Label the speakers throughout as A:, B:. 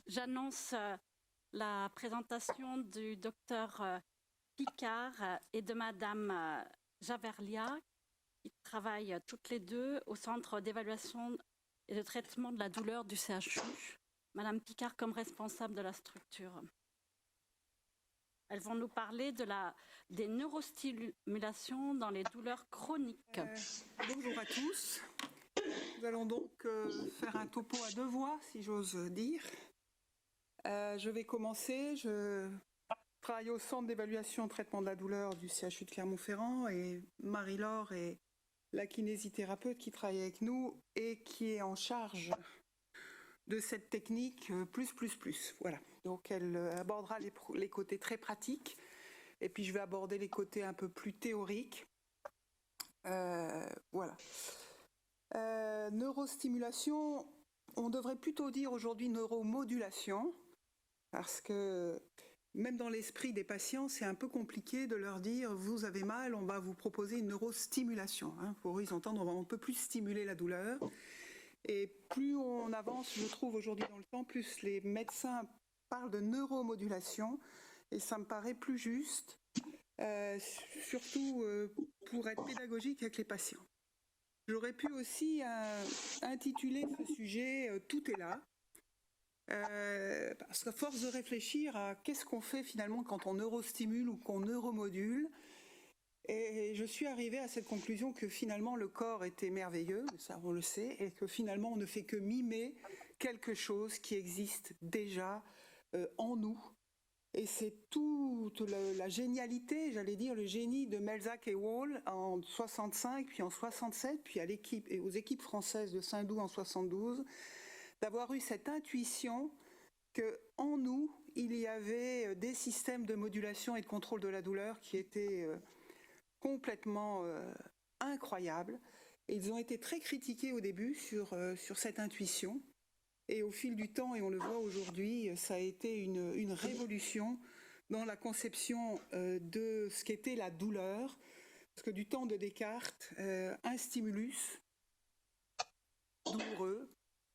A: J'annonce la présentation du docteur Picard et de Madame Javerlia, qui travaillent toutes les deux au Centre d'évaluation et de traitement de la douleur du CHU. Madame Picard comme responsable de la structure. Elles vont nous parler des neurostimulations dans les douleurs chroniques.
B: Bonjour à tous. Nous allons donc faire un topo à deux voix, si j'ose dire. Je vais commencer. Je travaille au Centre d'évaluation et traitement de la douleur du CHU de Clermont-Ferrand et Marie-Laure est la kinésithérapeute qui travaille avec nous et qui est en charge de cette technique plus. Voilà. Donc elle abordera les côtés très pratiques et puis je vais aborder les côtés un peu plus théoriques. Voilà. Neurostimulation, on devrait plutôt dire aujourd'hui neuromodulation, parce que même dans l'esprit des patients, c'est un peu compliqué de leur dire « vous avez mal, on va vous proposer une neurostimulation ». Pour ils entendre, on ne peut plus stimuler la douleur. Et plus on avance, je trouve, aujourd'hui dans le temps, plus les médecins parlent de neuromodulation, et ça me paraît plus juste, surtout pour être pédagogique avec les patients. J'aurais pu aussi intituler ce sujet « Tout est là », parce qu'à force de réfléchir à qu'est-ce qu'on fait finalement quand on neurostimule ou qu'on neuromodule, et je suis arrivée à cette conclusion que finalement le corps était merveilleux, ça on le sait, et que finalement on ne fait que mimer quelque chose qui existe déjà en nous. Et c'est toute la génialité, j'allais dire le génie de Melzack et Wall en 65, puis en 67, puis aux équipes françaises de Saint-Doux en 72, d'avoir eu cette intuition qu'en nous, il y avait des systèmes de modulation et de contrôle de la douleur qui étaient complètement incroyables. Et ils ont été très critiqués au début sur cette intuition. Et au fil du temps, et on le voit aujourd'hui, ça a été une révolution dans la conception de ce qu'était la douleur. Parce que du temps de Descartes, un stimulus douloureux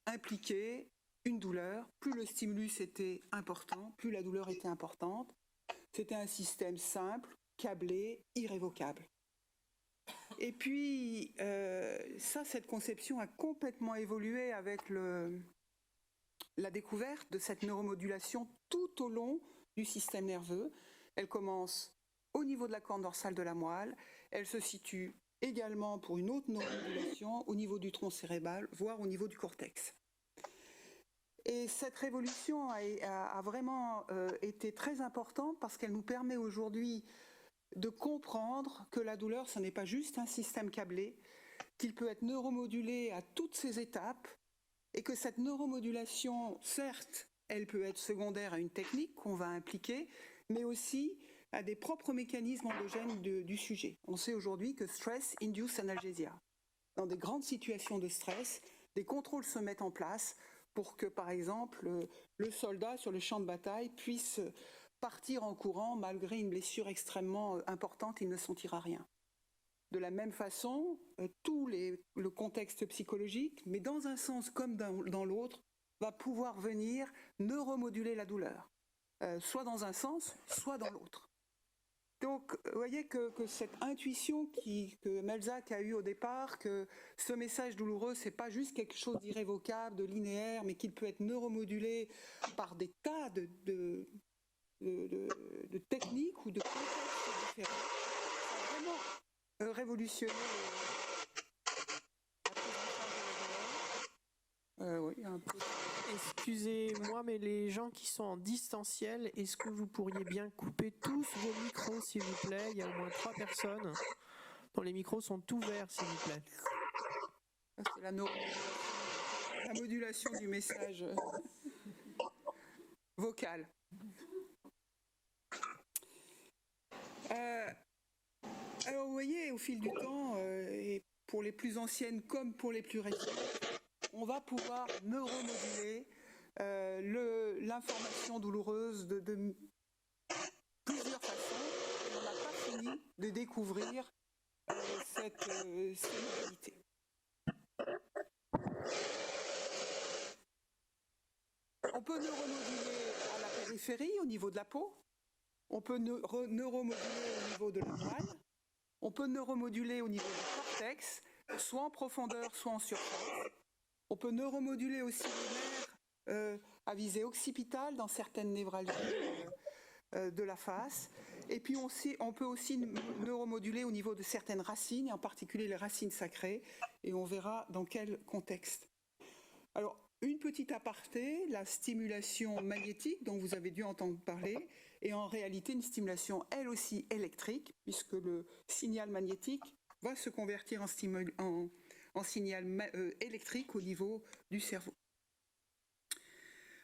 B: impliquait une douleur. Plus le stimulus était important, plus la douleur était importante. C'était un système simple, câblé, irrévocable. Et puis, cette conception a complètement évolué avec la découverte de cette neuromodulation tout au long du système nerveux. Elle commence au niveau de la corne dorsale de la moelle, elle se situe également pour une autre neuromodulation au niveau du tronc cérébral, voire au niveau du cortex. Et cette révolution a vraiment été très importante parce qu'elle nous permet aujourd'hui de comprendre que la douleur, ce n'est pas juste un système câblé, qu'il peut être neuromodulé à toutes ses étapes, et que cette neuromodulation, certes, elle peut être secondaire à une technique qu'on va impliquer, mais aussi à des propres mécanismes endogènes du sujet. On sait aujourd'hui que stress induce analgesia. Dans des grandes situations de stress, des contrôles se mettent en place pour que, par exemple, le soldat sur le champ de bataille puisse partir en courant malgré une blessure extrêmement importante, il ne sentira rien. De la même façon, le contexte psychologique, mais dans un sens comme dans l'autre, va pouvoir venir neuromoduler la douleur, soit dans un sens, soit dans l'autre. Donc, vous voyez que cette intuition que Melzack a eue au départ, que ce message douloureux, c'est pas juste quelque chose d'irrévocable, de linéaire, mais qu'il peut être neuromodulé par des tas de techniques ou de contextes différents, ça a vraiment révolutionné oui, un peu.
C: Excusez-moi, mais les gens qui sont en distanciel, est-ce que vous pourriez bien couper tous vos micros, s'il vous plaît? Il y a au moins 3 personnes dont les micros sont ouverts, s'il vous plaît.
B: C'est la modulation du message vocal. Alors, vous voyez, au fil du temps, et pour les plus anciennes comme pour les plus récentes, on va pouvoir neuromoduler l'information douloureuse de plusieurs façons. Et on n'a pas fini de découvrir cette modalité. On peut neuromoduler à la périphérie, au niveau de la peau. On peut neuromoduler au niveau de la moelle. On peut neuromoduler au niveau du cortex, soit en profondeur, soit en surface. On peut neuromoduler aussi les nerfs à visée occipitale dans certaines névralgies de la face. Et puis on peut aussi neuromoduler au niveau de certaines racines, et en particulier les racines sacrées, et on verra dans quel contexte. Alors, une petite aparté, la stimulation magnétique dont vous avez dû entendre parler est en réalité une stimulation elle aussi électrique, puisque le signal magnétique va se convertir en signal électrique au niveau du cerveau.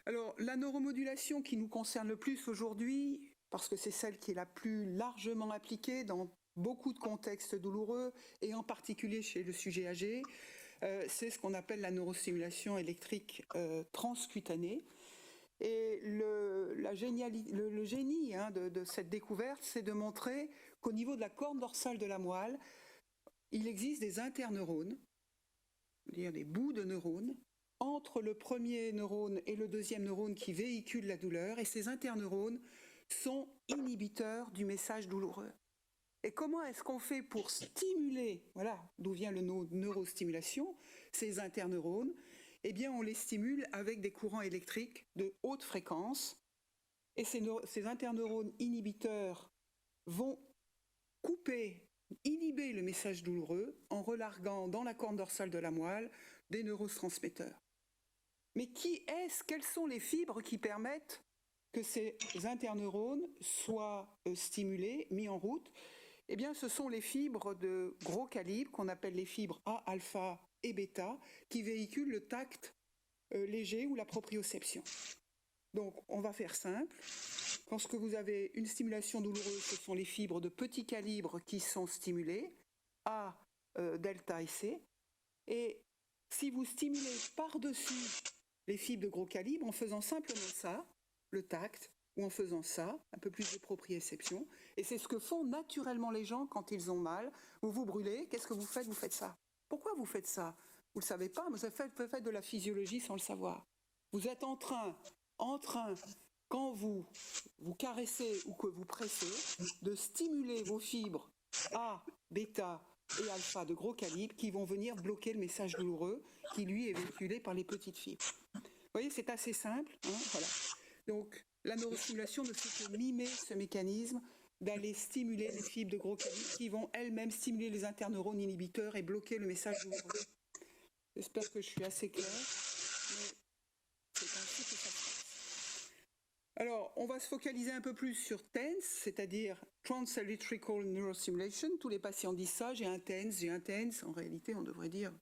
B: Alors, la neuromodulation qui nous concerne le plus aujourd'hui, parce que c'est celle qui est la plus largement appliquée dans beaucoup de contextes douloureux, et en particulier chez le sujet âgé, c'est ce qu'on appelle la neurostimulation électrique transcutanée. Et le génie de cette découverte, c'est de montrer qu'au niveau de la corne dorsale de la moelle, il existe des interneurones, c'est-à-dire des bouts de neurones, entre le premier neurone et le deuxième neurone qui véhicule la douleur, et ces interneurones sont inhibiteurs du message douloureux. Et comment est-ce qu'on fait pour stimuler, voilà d'où vient le neurostimulation, ces interneurones? Eh bien, on les stimule avec des courants électriques de haute fréquence, et ces interneurones inhibiteurs vont inhiber le message douloureux en relarguant dans la corne dorsale de la moelle des neurotransmetteurs. Mais quelles sont les fibres qui permettent que ces interneurones soient stimulés, mis en route? Eh bien, ce sont les fibres de gros calibre, qu'on appelle les fibres A, alpha et bêta, qui véhiculent le tact léger ou la proprioception. Donc, on va faire simple. Lorsque vous avez une stimulation douloureuse, ce sont les fibres de petit calibre qui sont stimulées, A, delta et C. Et si vous stimulez par-dessus les fibres de gros calibre, en faisant simplement ça, le tact, ou en faisant ça, un peu plus de proprioception, et c'est ce que font naturellement les gens quand ils ont mal. Vous vous brûlez, qu'est-ce que vous faites? Vous faites ça. Pourquoi vous faites ça? Vous ne le savez pas, mais vous faites de la physiologie sans le savoir. Vous êtes en train, quand vous caressez ou que vous pressez, de stimuler vos fibres A, bêta et alpha de gros calibre qui vont venir bloquer le message douloureux qui, lui, est véhiculé par les petites fibres. Vous voyez, c'est assez simple. Voilà. Donc, la neurostimulation ne fait que mimer ce mécanisme d'aller stimuler les fibres de gros calibre qui vont elles-mêmes stimuler les interneurones inhibiteurs et bloquer le message douloureux. J'espère que je suis assez claire, mais c'est ainsi que ça se passe. Alors, on va se focaliser un peu plus sur TENS, c'est-à-dire Transelectrical Neurostimulation. Tous les patients disent ça, j'ai un TENS. En réalité, on devrait dire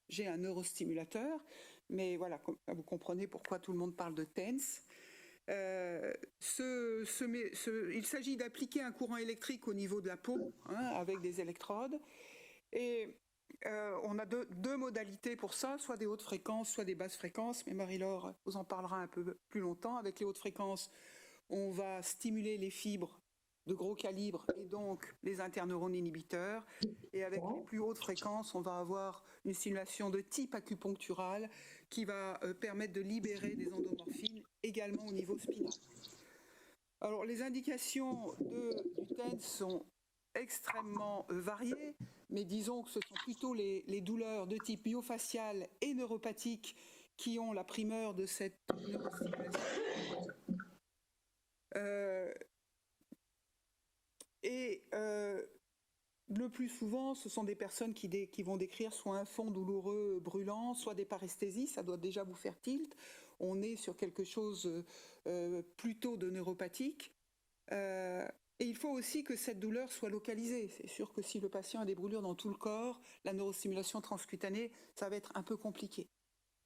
B: j'ai un neurostimulateur. Mais voilà, vous comprenez pourquoi tout le monde parle de TENS. Il s'agit d'appliquer un courant électrique au niveau de la peau, avec des électrodes. Et on a deux modalités pour ça, soit des hautes fréquences, soit des basses fréquences. Mais Marie-Laure vous en parlera un peu plus longtemps. Avec les hautes fréquences, on va stimuler les fibres de gros calibre et donc les interneurones inhibiteurs. Et avec les plus hautes fréquences, on va avoir une stimulation de type acupunctural qui va permettre de libérer des endomorphines également au niveau spinal. Alors, les indications du TENS sont extrêmement variées, mais disons que ce sont plutôt les douleurs de type myofascial et neuropathique qui ont la primeur de cette neurostimulation. Le plus souvent, ce sont des personnes qui vont décrire soit un fond douloureux brûlant, soit des paresthésies, ça doit déjà vous faire tilt. On est sur quelque chose plutôt de neuropathique. Et il faut aussi que cette douleur soit localisée. C'est sûr que si le patient a des brûlures dans tout le corps, la neurostimulation transcutanée, ça va être un peu compliqué.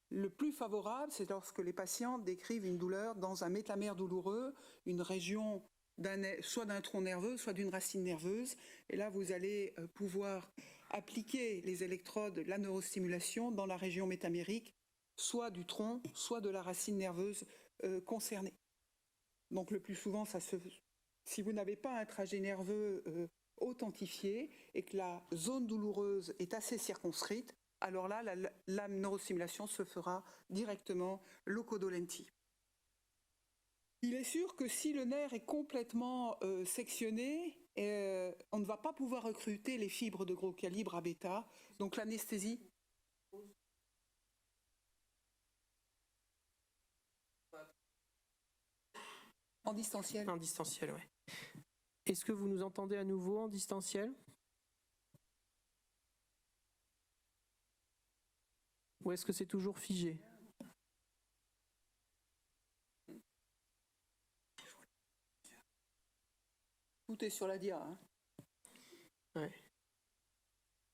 B: Le plus favorable, c'est lorsque les patients décrivent une douleur dans un métamère douloureux, une région soit d'un tronc nerveux, soit d'une racine nerveuse. Et là, vous allez pouvoir appliquer les électrodes, la neurostimulation dans la région métamérique, soit du tronc, soit de la racine nerveuse concernée. Donc le plus souvent, si vous n'avez pas un trajet nerveux authentifié et que la zone douloureuse est assez circonscrite, alors là, la neurostimulation se fera directement loco-dolenti. Il est sûr que si le nerf est complètement sectionné, on ne va pas pouvoir recruter les fibres de gros calibre à bêta. Donc l'anesthésie. En distanciel.
C: En distanciel, oui. Est-ce que vous nous entendez à nouveau en distanciel? Ou est-ce que c'est toujours figé?
B: Tout est sur la dia. Hein.
C: Ouais.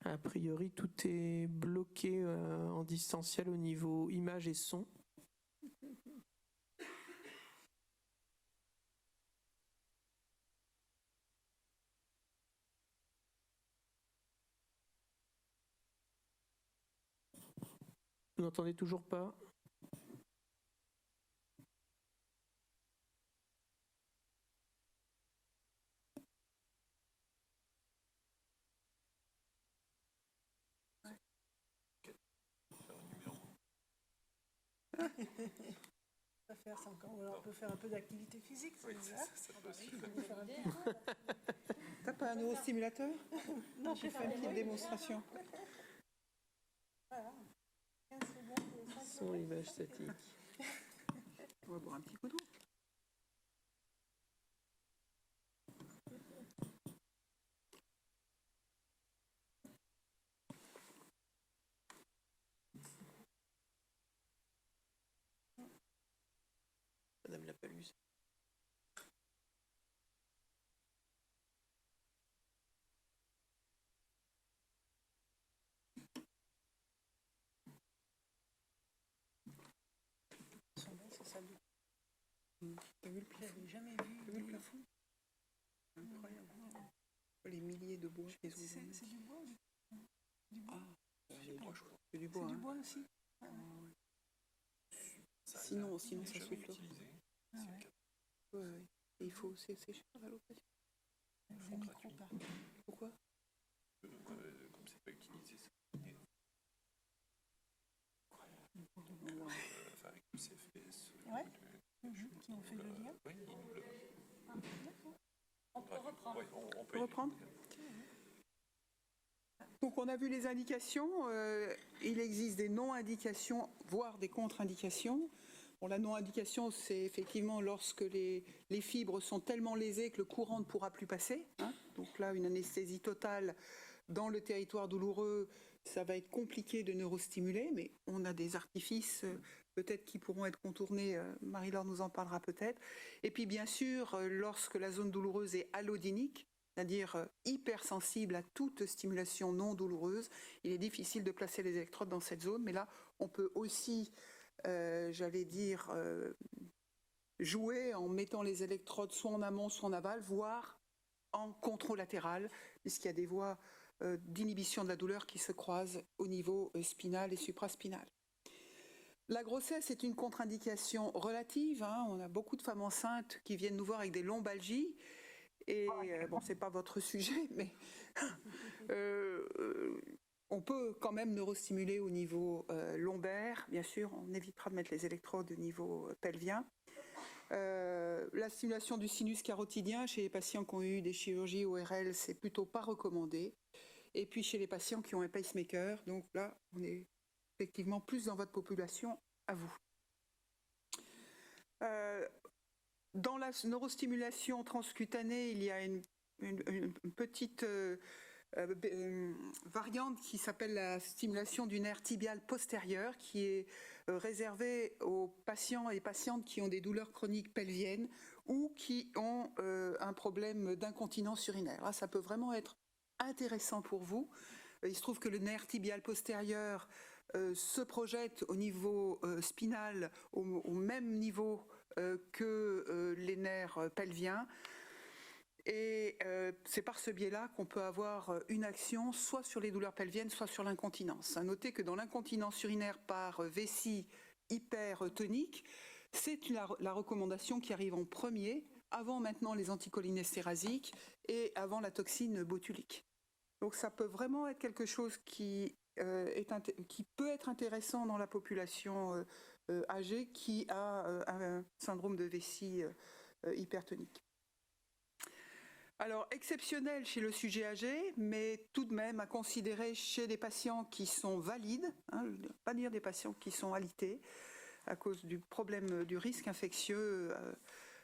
C: A priori, tout est bloqué en distanciel au niveau image et son. Vous n'entendez toujours pas?
D: On peut faire un peu d'activité physique.
E: Oui, ça peut se faire.
B: T'as pas un neurostimulateur? Non, j'ai fait une petite démonstration.
D: Voilà. 15 secondes et 5
C: Son, image statique.
B: On va boire un petit coup d'eau.
C: Madame la Paluse.
D: c'est ça.
B: T'as vu le plafond?
D: J'avais jamais vu.
B: T'as vu le plafond? Incroyable. Les milliers de bois qu'ils ont.
D: C'est du bois. Du bois.
B: Ah, c'est du bois, je crois. C'est du bois.
D: C'est
B: Hein.
D: du bois aussi.
B: Sinon, ça souffle.
D: Ah ouais.
B: Ouais. Et il faut sécher à l'occasion.
D: C'est micro pas.
B: Pourquoi?
E: Comme c'est pas utilisé, ça. Enfin, avec le CFS.
D: Ouais. Qui ont fait le lien.
E: Oui, il nous le.
D: D'accord.
A: On peut reprendre.
E: Ouais, on peut
B: Reprendre. Donc on a vu les indications, il existe des non-indications, voire des contre-indications. Bon, la non-indication, c'est effectivement lorsque les fibres sont tellement lésées que le courant ne pourra plus passer. Hein. Donc là, une anesthésie totale dans le territoire douloureux, ça va être compliqué de neurostimuler, mais on a des artifices peut-être qui pourront être contournés, Marie-Laure nous en parlera peut-être. Et puis bien sûr, lorsque la zone douloureuse est allodinique, c'est-à-dire hypersensible à toute stimulation non douloureuse, il est difficile de placer les électrodes dans cette zone, mais là, on peut aussi, jouer en mettant les électrodes soit en amont, soit en aval, voire en controlatéral, puisqu'il y a des voies d'inhibition de la douleur qui se croisent au niveau spinal et supraspinal. La grossesse est une contre-indication relative. Hein. On a beaucoup de femmes enceintes qui viennent nous voir avec des lombalgies. Et bon, c'est pas votre sujet, mais on peut quand même neurostimuler au niveau lombaire. Bien sûr, on évitera de mettre les électrodes au niveau pelvien. La stimulation du sinus carotidien chez les patients qui ont eu des chirurgies ORL, c'est plutôt pas recommandé. Et puis chez les patients qui ont un pacemaker, donc là, on est effectivement plus dans votre population à vous. Dans la neurostimulation transcutanée, il y a une petite variante qui s'appelle la stimulation du nerf tibial postérieur, qui est réservée aux patients et patientes qui ont des douleurs chroniques pelviennes ou qui ont un problème d'incontinence urinaire. Là, ça peut vraiment être intéressant pour vous. Il se trouve que le nerf tibial postérieur se projette au niveau spinal, au même niveau que les nerfs pelviens. Et c'est par ce biais-là qu'on peut avoir une action soit sur les douleurs pelviennes, soit sur l'incontinence. À noter que dans l'incontinence urinaire par vessie hypertonique, c'est la recommandation qui arrive en premier, avant maintenant les anticholinestérasiques et avant la toxine botulique. Donc ça peut vraiment être quelque chose qui peut être intéressant dans la population âgé qui a un syndrome de vessie hypertonique. Alors, exceptionnel chez le sujet âgé, mais tout de même à considérer chez des patients qui sont valides, je ne veux pas dire des patients qui sont alités, à cause du problème du risque infectieux,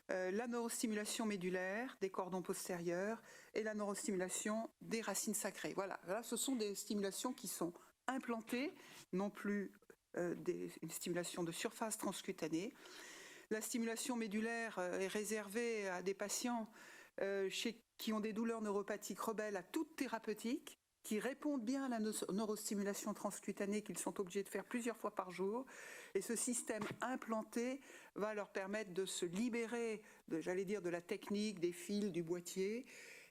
B: la neurostimulation médulaire des cordons postérieurs et la neurostimulation des racines sacrées. Voilà, là, ce sont des stimulations qui sont implantées, non plus une stimulation de surface transcutanée. La stimulation médulaire est réservée à des patients qui ont des douleurs neuropathiques rebelles à toute thérapeutique, qui répondent bien à la neurostimulation transcutanée qu'ils sont obligés de faire plusieurs fois par jour. Et ce système implanté va leur permettre de se libérer, de la technique, des fils, du boîtier.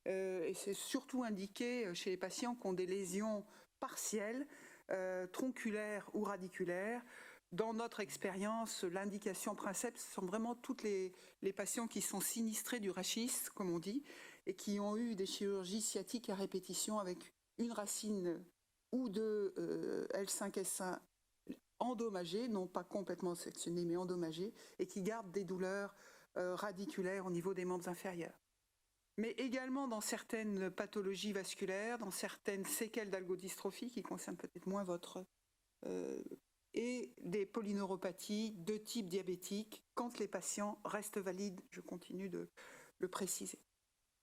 B: Et c'est surtout indiqué chez les patients qui ont des lésions partielles, tronculaires ou radiculaires. Dans notre expérience, l'indication principale, ce sont vraiment tous les patients qui sont sinistrés du rachis, comme on dit, et qui ont eu des chirurgies sciatiques à répétition avec une racine ou deux L5-S1 endommagées, non pas complètement sectionnées, mais endommagées, et qui gardent des douleurs radiculaires au niveau des membres inférieurs. Mais également dans certaines pathologies vasculaires, dans certaines séquelles d'algodystrophie, qui concernent peut-être moins votre... et des polyneuropathies de type diabétique, quand les patients restent valides, je continue de le préciser.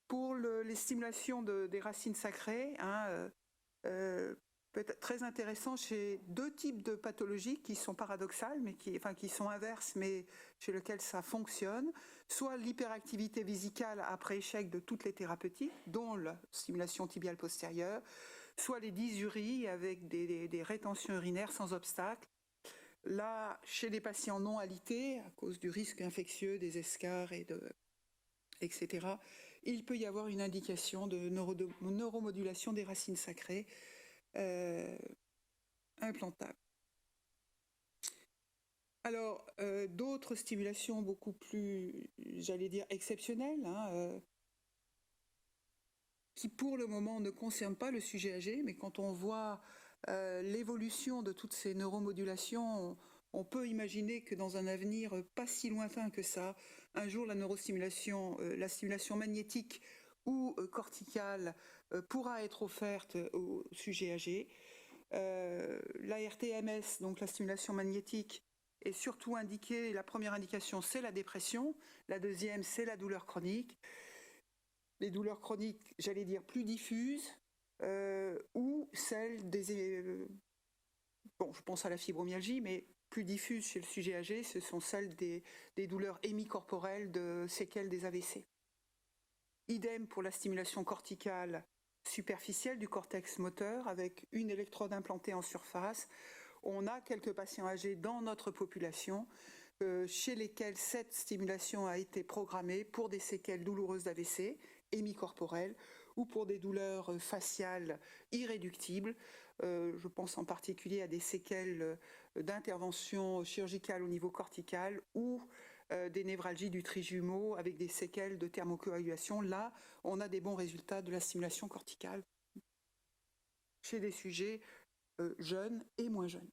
B: Pour les stimulations des racines sacrées, peut-être très intéressant chez deux types de pathologies qui sont paradoxales, mais qui sont inverses, mais chez lesquelles ça fonctionne, soit l'hyperactivité vésicale après échec de toutes les thérapeutiques, dont la stimulation tibiale postérieure, soit les dysuries avec des rétentions urinaires sans obstacle. Là, chez les patients non alités, à cause du risque infectieux des escarres etc., il peut y avoir une indication de neuromodulation des racines sacrées implantable. Alors, d'autres stimulations beaucoup plus, exceptionnelles, qui pour le moment ne concernent pas le sujet âgé, mais quand on voit l'évolution de toutes ces neuromodulations, on peut imaginer que dans un avenir pas si lointain que ça, un jour la neurostimulation, la stimulation magnétique ou corticale pourra être offerte au sujet âgé. La RTMS, donc la stimulation magnétique, est surtout indiquée, la première indication c'est la dépression, la deuxième c'est la douleur chronique. Les douleurs chroniques, plus diffuses, ou celles des... je pense à la fibromyalgie, mais plus diffuses chez le sujet âgé, ce sont celles des douleurs hémicorporelles de séquelles des AVC. Idem pour la stimulation corticale superficielle du cortex moteur, avec une électrode implantée en surface. On a quelques patients âgés dans notre population chez lesquels cette stimulation a été programmée pour des séquelles douloureuses d'AVC, hémicorporelles, ou pour des douleurs faciales irréductibles. Je pense en particulier à des séquelles d'intervention chirurgicale au niveau cortical ou des névralgies du trijumeau avec des séquelles de thermocoagulation. Là, on a des bons résultats de la stimulation corticale chez des sujets jeunes et moins jeunes.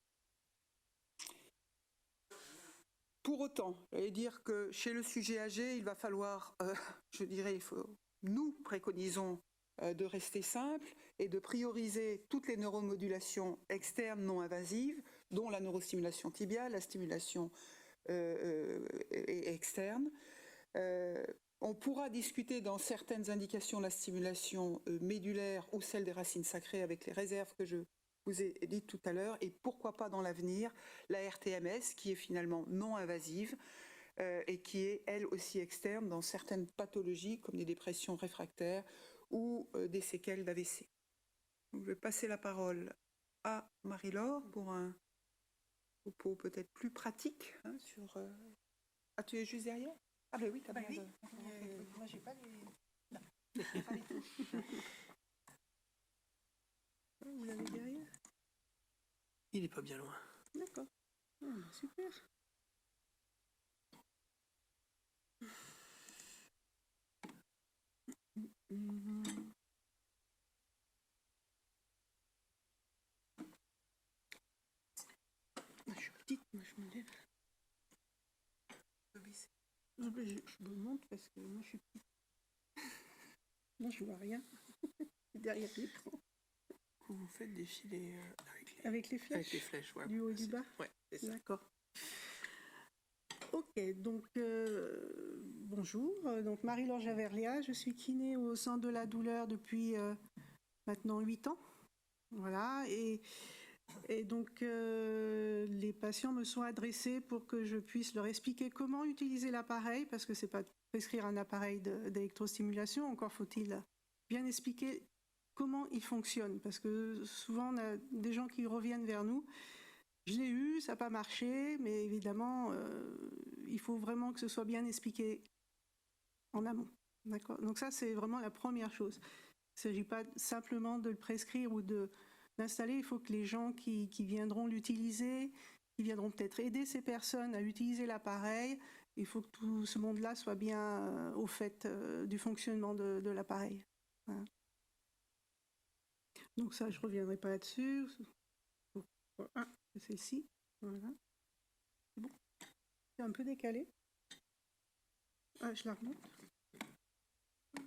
B: Pour autant, j'allais dire que chez le sujet âgé, il va falloir, nous préconisons de rester simple et de prioriser toutes les neuromodulations externes non invasives, dont la neurostimulation tibiale, la stimulation externe. On pourra discuter dans certaines indications de la stimulation médulaire ou celle des racines sacrées avec les réserves que je vous ai dites tout à l'heure, et pourquoi pas dans l'avenir la RTMS qui est finalement non invasive et qui est elle aussi externe dans certaines pathologies comme des dépressions réfractaires ou des séquelles d'AVC. Je vais passer la parole à Marie-Laure pour un propos peut-être plus pratique sur... Ah, tu es juste derrière? Ah ben oui, t'as bien...
D: Oui. Moi, j'ai pas les... Non, j'ai pas les touches.
C: Vous l'avez derrière? Il n'est pas bien loin.
B: D'accord. Super.
D: Je suis petite, moi je me lève. Je me montre parce que moi je suis petite. Moi je vois rien. Derrière l'écran.
C: Vous faites défiler
D: Avec les flèches.
C: avec les flèches, ouais.
D: Du haut et du bas.
C: Ouais, c'est ça.
D: D'accord. Ok, donc bonjour. Donc Marie-Laure Javerlia, je suis kiné au Centre de la douleur depuis maintenant 8 ans. Voilà, et donc les patients me sont adressés pour que je puisse leur expliquer comment utiliser l'appareil, parce que c'est pas prescrire un appareil d'électrostimulation, encore faut-il bien expliquer comment il fonctionne, parce que souvent on a des gens qui reviennent vers nous. Je l'ai eu, ça n'a pas marché, mais évidemment, il faut vraiment que ce soit bien expliqué en amont. D'accord ? Donc ça, c'est vraiment la première chose. Il ne s'agit pas simplement de le prescrire ou de l'installer. Il faut que les gens qui viendront l'utiliser, qui viendront peut-être aider ces personnes à utiliser l'appareil, il faut que tout ce monde-là soit bien au fait du fonctionnement de l'appareil. Voilà. Donc ça, je ne reviendrai pas là-dessus. Voilà. Celle-ci, voilà. C'est bon. C'est un peu décalé. Ah, je la remonte.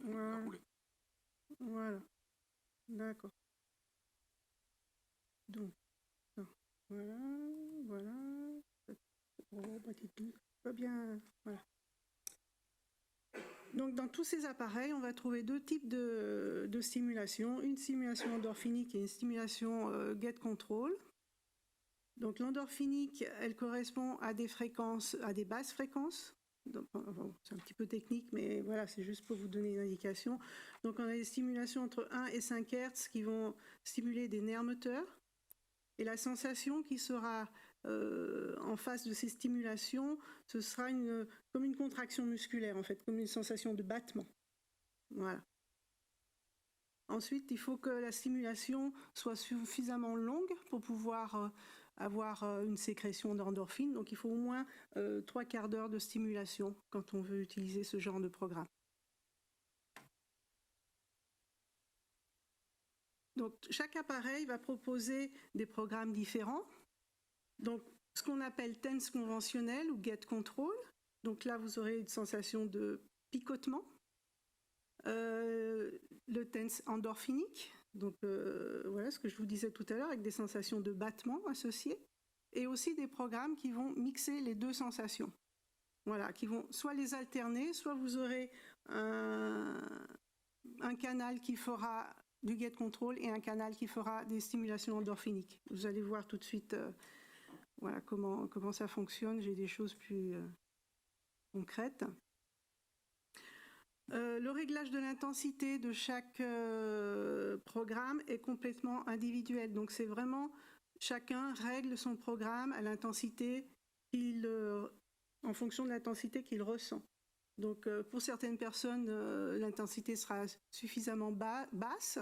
D: Voilà. Voilà. D'accord. Donc, voilà, voilà. Oh, bah, dis donc, pas bien. Voilà. Donc, dans tous ces appareils, on va trouver deux types de stimulation. Une stimulation endorphinique et une stimulation gate control. Donc l'endorphinique, elle correspond à des fréquences, à des basses fréquences. Bon, c'est un petit peu technique, mais voilà, c'est juste pour vous donner une indication. Donc on a des stimulations entre 1 et 5 Hz qui vont stimuler des nerfs moteurs. Et la sensation qui sera en face de ces stimulations, ce sera comme une contraction musculaire, en fait, comme une sensation de battement. Voilà. Ensuite, il faut que la stimulation soit suffisamment longue pour pouvoir avoir une sécrétion d'endorphine. Donc il faut au moins 3/4 d'heure de stimulation quand on veut utiliser ce genre de programme. Donc chaque appareil va proposer des programmes différents. Donc ce qu'on appelle TENS conventionnel ou gate control. Donc là vous aurez une sensation de picotement. Le TENS endorphinique. Donc voilà ce que je vous disais tout à l'heure, avec des sensations de battement associées, et aussi des programmes qui vont mixer les deux sensations. Voilà, qui vont soit les alterner, soit vous aurez un canal qui fera du gate control et un canal qui fera des stimulations endorphiniques. Vous allez voir tout de suite voilà, comment ça fonctionne. J'ai des choses plus concrètes. Le réglage de l'intensité de chaque programme est complètement individuel. Donc c'est vraiment chacun règle son programme à l'intensité en fonction de l'intensité qu'il ressent. Donc pour certaines personnes, l'intensité sera suffisamment basse.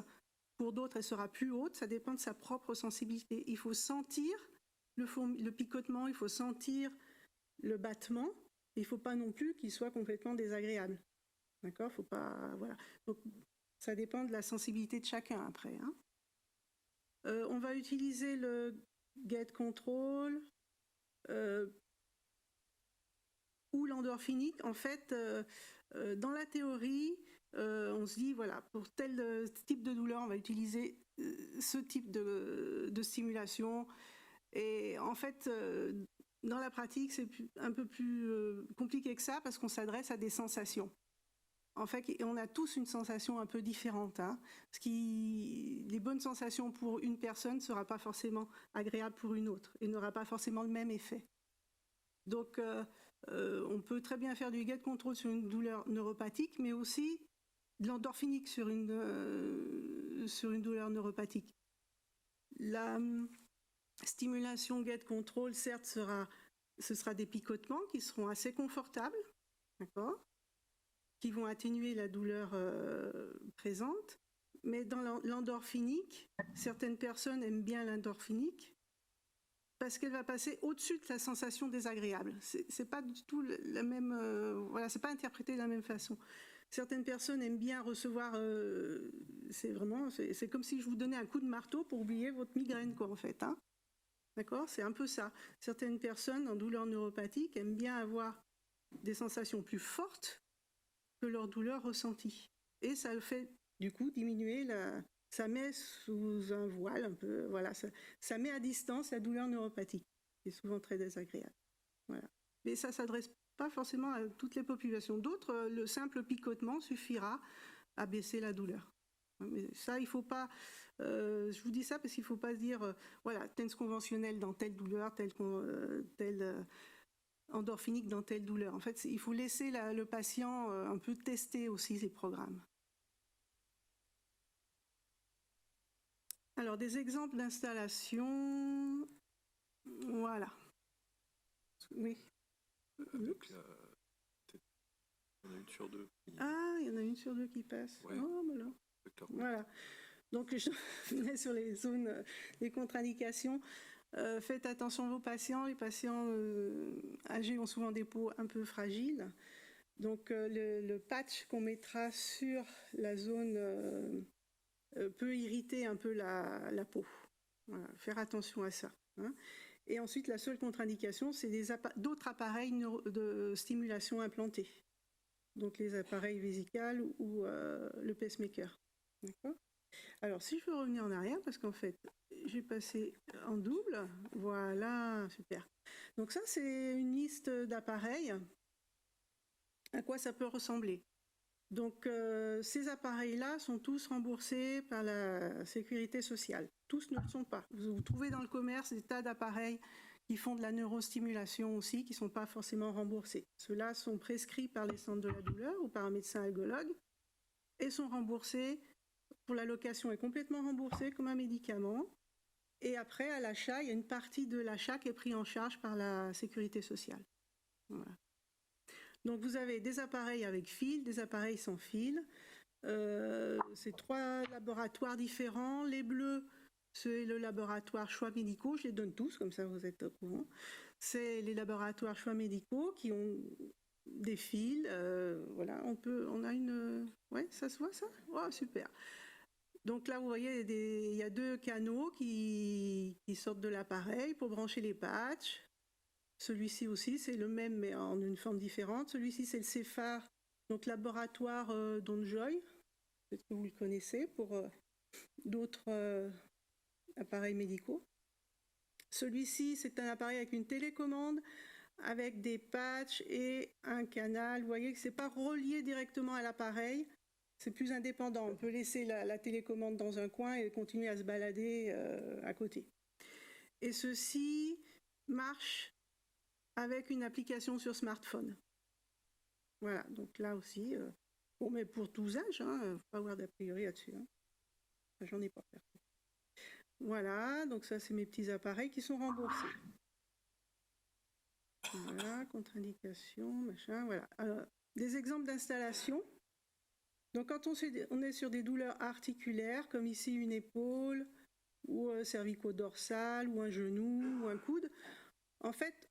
D: Pour d'autres, elle sera plus haute. Ça dépend de sa propre sensibilité. Il faut sentir le picotement, il faut sentir le battement. Il ne faut pas non plus qu'il soit complètement désagréable. D'accord, faut pas, voilà. Donc, ça dépend de la sensibilité de chacun après. Hein. On va utiliser le gate control ou l'endorphinique. En fait, dans la théorie, on se dit voilà, pour tel type de douleur, on va utiliser ce type de stimulation. Et en fait, dans la pratique, c'est un peu plus compliqué que ça parce qu'on s'adresse à des sensations. En fait, on a tous une sensation un peu différente. Hein. Les bonnes sensations pour une personne ne sera pas forcément agréable pour une autre et n'aura pas forcément le même effet. Donc, on peut très bien faire du gate control sur une douleur neuropathique, mais aussi de l'endorphinique sur une douleur neuropathique. La stimulation gate control, certes, ce sera des picotements qui seront assez confortables, d'accord ? Qui vont atténuer la douleur présente. Mais dans l'endorphinique, certaines personnes aiment bien l'endorphinique parce qu'elle va passer au-dessus de la sensation désagréable. C'est pas du tout la même... voilà, c'est pas interprété de la même façon. Certaines personnes aiment bien recevoir... c'est comme si je vous donnais un coup de marteau pour oublier votre migraine, quoi, en fait. Hein. D'accord ? C'est un peu ça. Certaines personnes en douleur neuropathique aiment bien avoir des sensations plus fortes que leur douleur ressentie. Et ça le fait du coup diminuer ça met sous un voile un peu, voilà, ça met à distance la douleur neuropathique, qui est souvent très désagréable. Voilà. Mais ça s'adresse pas forcément à toutes les populations. D'autres, le simple picotement suffira à baisser la douleur. Mais ça, il faut pas. Je vous dis ça parce qu'il faut pas se dire, voilà, TENS conventionnel dans telle douleur, telle endorphinique dans telle douleur. En fait, il faut laisser le patient un peu tester aussi les programmes. Alors, des exemples d'installation. Voilà. Oui.
E: Avec la... Il y en a une sur deux.
D: Ah, il y en a une sur deux qui passe.
E: Ouais.
D: Oh, voilà. Voilà. Donc, je venais sur les zones des contre-indications. Faites attention à vos patients. Les patients âgés ont souvent des peaux un peu fragiles. Donc, le patch qu'on mettra sur la zone peut irriter un peu la peau. Voilà. Faire attention à ça. Hein. Et ensuite, la seule contre-indication, c'est d'autres appareils de stimulation implantés. Donc, les appareils vésicales ou le pacemaker. D'accord ? Alors, si je veux revenir en arrière, parce qu'en fait, j'ai passé en double. Voilà, super. Donc ça, c'est une liste d'appareils. À quoi ça peut ressembler ? Donc, ces appareils-là sont tous remboursés par la sécurité sociale. Tous ne le sont pas. Vous trouvez dans le commerce des tas d'appareils qui font de la neurostimulation aussi, qui ne sont pas forcément remboursés. Ceux-là sont prescrits par les centres de la douleur ou par un médecin algologue et sont remboursés. Pour la location est complètement remboursée comme un médicament. Et après, à l'achat, il y a une partie de l'achat qui est prise en charge par la sécurité sociale. Voilà. Donc, vous avez des appareils avec fil, des appareils sans fil. C'est 3 laboratoires différents. Les bleus, c'est le laboratoire Choix Médicaux. Je les donne tous, comme ça vous êtes au courant. C'est les laboratoires Choix Médicaux qui ont des fils. Voilà, on a une... Ouais, ça se voit ça ? Oh, super. Donc là, vous voyez, il y a 2 canaux qui sortent de l'appareil pour brancher les patchs. Celui-ci aussi, c'est le même, mais en une forme différente. Celui-ci, c'est le CEPHAR, donc laboratoire d'Enjoy. Peut-être que vous le connaissez pour d'autres appareils médicaux. Celui-ci, c'est un appareil avec une télécommande, avec des patchs et un canal. Vous voyez que ce n'est pas relié directement à l'appareil. C'est plus indépendant. On peut laisser la télécommande dans un coin et continuer à se balader à côté. Et ceci marche avec une application sur smartphone. Voilà, donc là aussi, bon, mais pour tous âges, hein, faut pas avoir d'a priori là-dessus. Hein. Enfin, j'en ai pas perdu. Voilà, donc ça, c'est mes petits appareils qui sont remboursés. Voilà, contre-indication, machin, voilà. Alors, des exemples d'installation. Donc, quand on est sur des douleurs articulaires, comme ici une épaule, ou cervico-dorsale, ou un genou, ou un coude, en fait,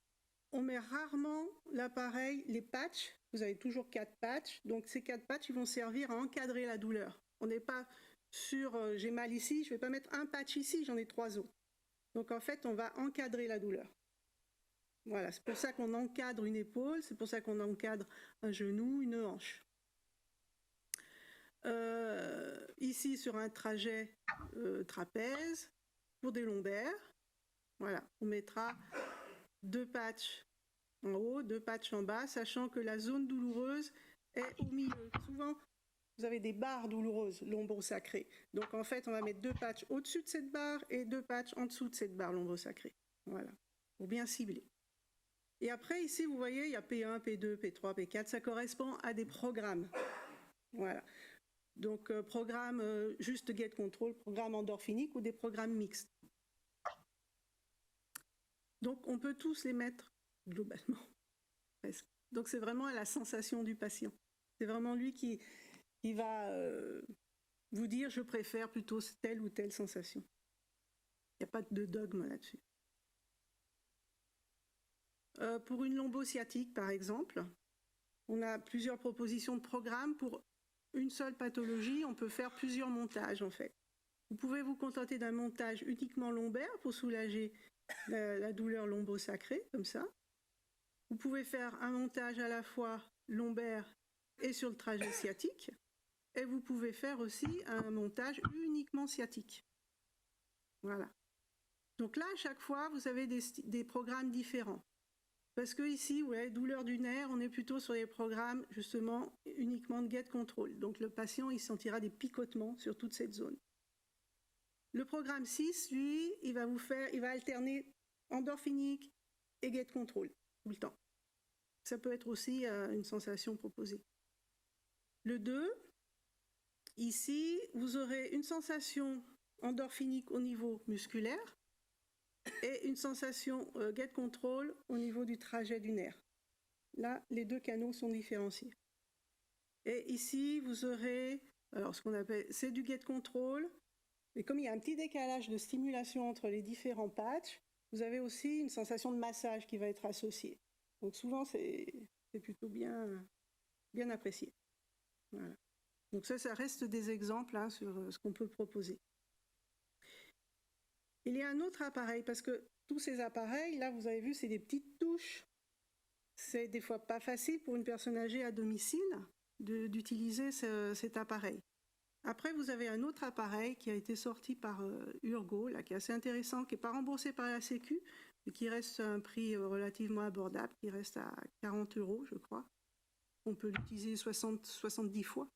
D: on met rarement l'appareil, les patchs. Vous avez toujours 4 patchs. Donc, ces 4 patchs, ils vont servir à encadrer la douleur. On n'est pas sur j'ai mal ici, je ne vais pas mettre un patch ici, j'en ai 3 autres. Donc, en fait, on va encadrer la douleur. Voilà, c'est pour ça qu'on encadre une épaule, c'est pour ça qu'on encadre un genou, une hanche. Ici, sur un trajet trapèze, pour des lombaires, voilà, on mettra 2 patchs en haut, 2 patchs en bas, sachant que la zone douloureuse est au milieu. Souvent, vous avez des barres douloureuses lombosacrées. Donc, en fait, on va mettre 2 patchs au-dessus de cette barre et 2 patchs en dessous de cette barre lombosacrée. Voilà, pour bien cibler. Et après, ici, vous voyez, il y a P1, P2, P3, P4. Ça correspond à des programmes. Voilà. Donc, programme juste Get Control, programme endorphinique ou des programmes mixtes. Donc, on peut tous les mettre globalement, presque. Donc, c'est vraiment à la sensation du patient. C'est vraiment lui qui va vous dire « je préfère plutôt telle ou telle sensation ». Il n'y a pas de dogme là-dessus. Pour une lombosciatique, par exemple, on a plusieurs propositions de programmes. Pour une seule pathologie, on peut faire plusieurs montages, en fait. Vous pouvez vous contenter d'un montage uniquement lombaire pour soulager la douleur lombosacrée, comme ça. Vous pouvez faire un montage à la fois lombaire et sur le trajet sciatique. Et vous pouvez faire aussi un montage uniquement sciatique. Voilà. Donc là, à chaque fois, vous avez des programmes différents. Parce que ici, ouais, douleur du nerf, on est plutôt sur des programmes justement uniquement de gait control. Donc le patient, il sentira des picotements sur toute cette zone. Le programme 6, lui, il va alterner endorphinique et gait control tout le temps. Ça peut être aussi une sensation proposée. Le 2, ici, vous aurez une sensation endorphinique au niveau musculaire et une sensation gait control au niveau du trajet du nerf. Là, les deux canaux sont différenciés. Et ici, vous aurez, alors ce qu'on appelle, c'est du gait control, mais comme il y a un petit décalage de stimulation entre les différents patchs, vous avez aussi une sensation de massage qui va être associée. Donc souvent, c'est plutôt bien apprécié. Voilà. Donc ça reste des exemples hein, sur ce qu'on peut proposer. Il y a un autre appareil, parce que tous ces appareils, là, vous avez vu, c'est des petites touches. C'est des fois pas facile pour une personne âgée à domicile d'utiliser cet appareil. Après, vous avez un autre appareil qui a été sorti par Urgo, là, qui est assez intéressant, qui n'est pas remboursé par la Sécu, mais qui reste à un prix relativement abordable, qui reste à 40 €, je crois. On peut l'utiliser 70 fois.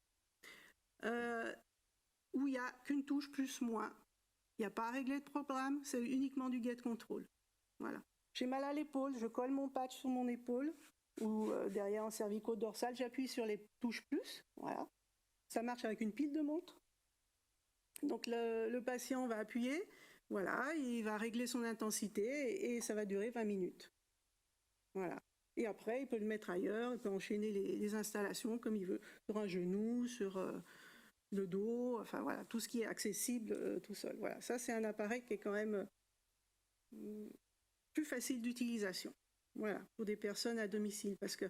D: Où il n'y a qu'une touche plus-moins. Il n'y a pas à régler de programme, c'est uniquement du gait control. Voilà. J'ai mal à l'épaule, je colle mon patch sur mon épaule, ou derrière en cervico-dorsal, j'appuie sur les touches plus. Voilà. Ça marche avec une pile de montre. Donc le patient va appuyer, voilà, il va régler son intensité et ça va durer 20 minutes. Voilà. Et après, il peut le mettre ailleurs, il peut enchaîner les installations comme il veut, sur un genou, sur le dos, enfin voilà, tout ce qui est accessible tout seul. Voilà, ça c'est un appareil qui est quand même plus facile d'utilisation. Voilà, pour des personnes à domicile, parce que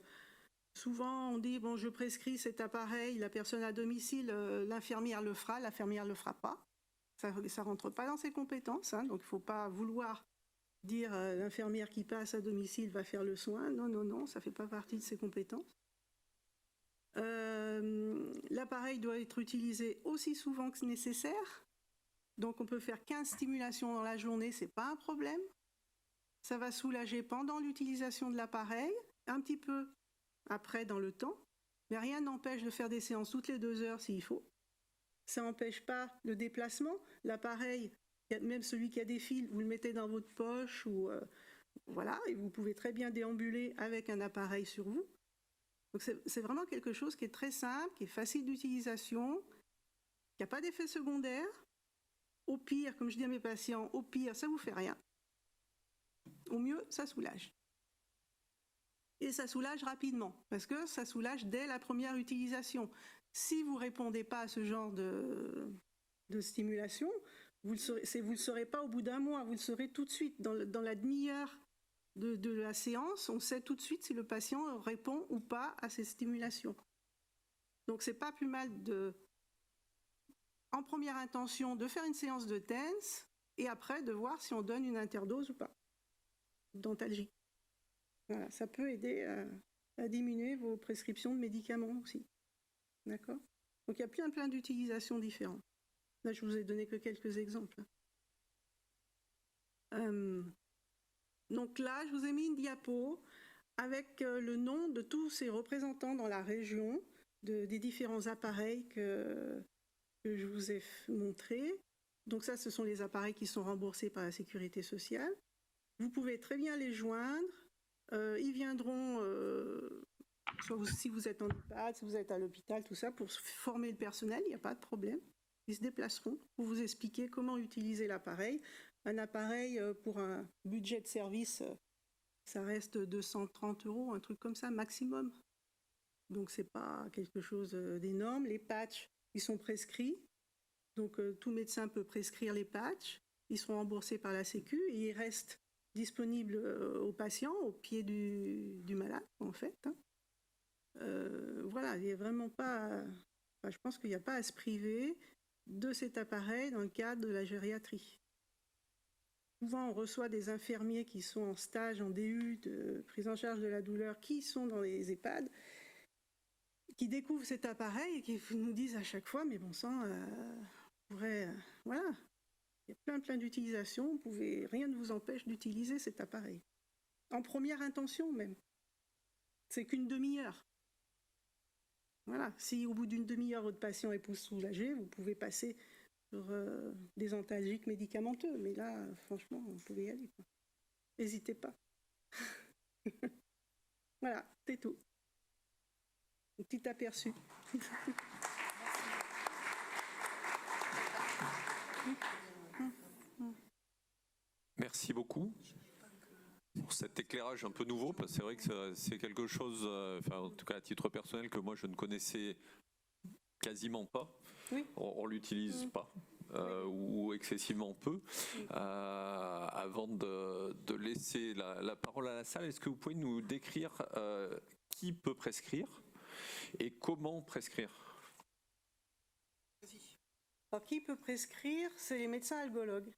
D: souvent on dit bon, je prescris cet appareil, la personne à domicile, l'infirmière le fera pas. Ça rentre pas dans ses compétences, hein, donc il faut pas vouloir dire l'infirmière qui passe à domicile va faire le soin. Non, ça fait pas partie de ses compétences. L'appareil doit être utilisé aussi souvent que nécessaire. Donc on peut faire 15 stimulations dans la journée, c'est pas un problème. Ça va soulager pendant l'utilisation de l'appareil, un petit peu après dans le temps, mais rien n'empêche de faire des séances toutes les 2 heures s'il faut. Ça n'empêche pas le déplacement. L'appareil, même celui qui a des fils, vous le mettez dans votre poche ou voilà, et vous pouvez très bien déambuler avec un appareil sur vous. Donc c'est vraiment quelque chose qui est très simple, qui est facile d'utilisation, qui n'a pas d'effet secondaire. Au pire, comme je dis à mes patients, au pire, ça ne vous fait rien. Au mieux, ça soulage. Et ça soulage rapidement, parce que ça soulage dès la première utilisation. Si vous ne répondez pas à ce genre de stimulation, vous ne le saurez pas au bout d'un mois, vous le saurez tout de suite. Dans la demi-heure de la séance, on sait tout de suite si le patient répond ou pas à ces stimulations. Donc c'est pas plus mal en première intention, de faire une séance de TENS et après de voir si on donne une interdose ou pas, dentalgie. Voilà, ça peut aider à diminuer vos prescriptions de médicaments aussi. D'accord ? Donc il y a plein d'utilisations différentes. Là, je vous ai donné que quelques exemples. Donc là, je vous ai mis une diapo avec le nom de tous ces représentants dans la région des différents appareils que je vous ai montrés. Donc ça, ce sont les appareils qui sont remboursés par la Sécurité sociale. Vous pouvez très bien les joindre. Ils viendront, si vous êtes en EHPAD, si vous êtes à l'hôpital, tout ça, pour former le personnel, il n'y a pas de problème. Ils se déplaceront pour vous expliquer comment utiliser l'appareil. Un appareil pour un budget de service, ça reste 230 €, un truc comme ça, maximum. Donc c'est pas quelque chose d'énorme. Les patchs, ils sont prescrits. Donc tout médecin peut prescrire les patchs. Ils seront remboursés par la Sécu et ils restent disponibles aux patients, au pied du malade, en fait. Hein. Voilà, il n'y a vraiment pas... Enfin, je pense qu'il n'y a pas à se priver de cet appareil dans le cadre de la gériatrie. souvent, on reçoit des infirmiers qui sont en stage, en DU, de prise en charge de la douleur, qui sont dans les EHPAD, qui découvrent cet appareil et qui nous disent à chaque fois, mais bon sang, voilà, il y a plein d'utilisations, rien ne vous empêche d'utiliser cet appareil. En première intention même. C'est qu'une demi-heure. Voilà, si au bout d'une demi-heure, votre patient est plus soulagé, vous pouvez passer sur des antalgiques médicamenteux. Mais là, franchement, vous pouvez y aller. N'hésitez pas. Voilà, c'est tout. Un petit aperçu.
F: Merci beaucoup pour cet éclairage un peu nouveau, parce que c'est vrai que c'est quelque chose, en tout cas à titre personnel, que moi je ne connaissais quasiment pas.
D: Oui.
F: On l'utilise pas. Ou excessivement peu. Avant de laisser la parole à la salle, est-ce que vous pouvez nous décrire qui peut prescrire et comment prescrire?
D: Alors, qui peut prescrire? C'est les médecins algologues.